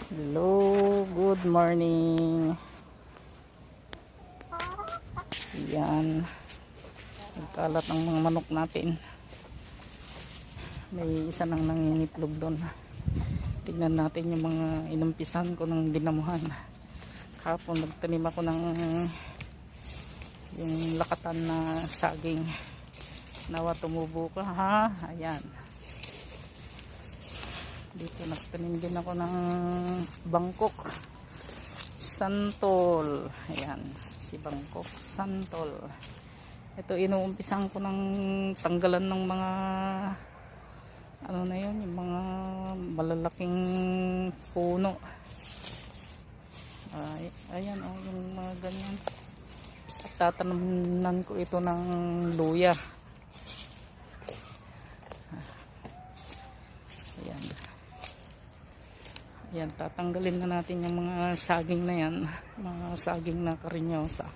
Hello, good morning. Yan. Nagkalat ang mga manok natin. May isa nang nangingitlog doon. Tingnan natin yung mga inumpisan ko ng dinamuhan. Kahapon nagtanim ako ng yung lakatan na saging. Nawa tumubo ka ha. Ayan. Dito nagtanim din ako ng Bangkok Santol. Ayan, si Bangkok Santol. Ito inuumpisan ko ng tanggalan ng mga ano na yun, yung mga malalaking puno. Ayan oh, yung mga ganyan. At tatanaman ko ito ng luya. Ayan. Yan, tatanggalin na natin yung mga saging na yan, mga saging na karinyosa.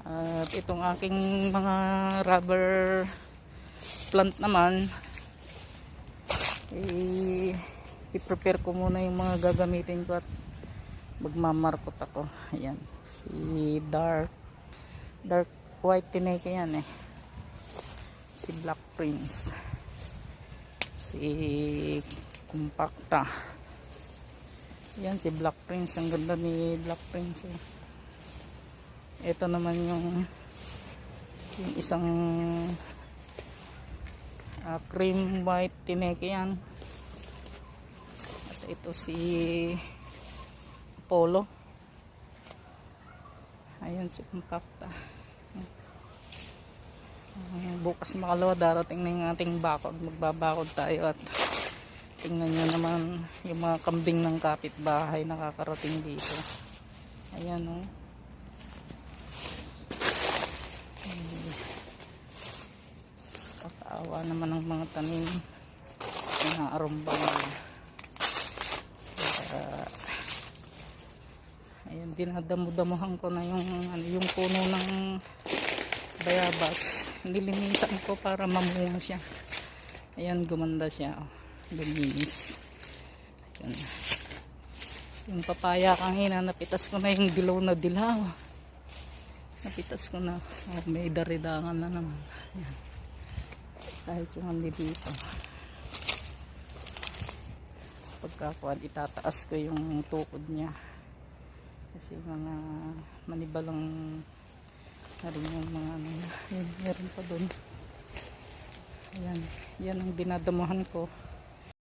At itong aking mga rubber plant naman, i-prepare ko muna yung mga gagamitin ko at magmamarkot ako. Ayan, si dark white tineke yan eh, si Black Prince, si Compacta. Yan si Black Prince. Ang ganda ni Black Prince eh. Ito naman yung isang cream white tineke yan. At ito si Apollo. Ayan si Compacta. Bukas makalawa darating na yung ating bakod. Magbabakod tayo at tingnan nyo naman yung mga kambing ng kapitbahay nakakarating dito. Ayan o. Kakaawa naman ng mga tanim. Inaarumbang nila. Ayan, dinadamudamuhan ko na yung puno ng bayabas. Nilinisan ko para mamunga siya. Ayan, gumanda siya. Oh, luminis. Ayan. Yung papaya kanina, napitas ko na yung dilaw na dilaw. Napitas ko na. Oh, may daridangan na naman. Ayan. Kahit yung handi dito. Pagkakuan, itataas ko yung tukod niya. Kasi mga manibalang na rin yung mga yun, meron pa doon. Ayan, yan ang dinadamuhan ko.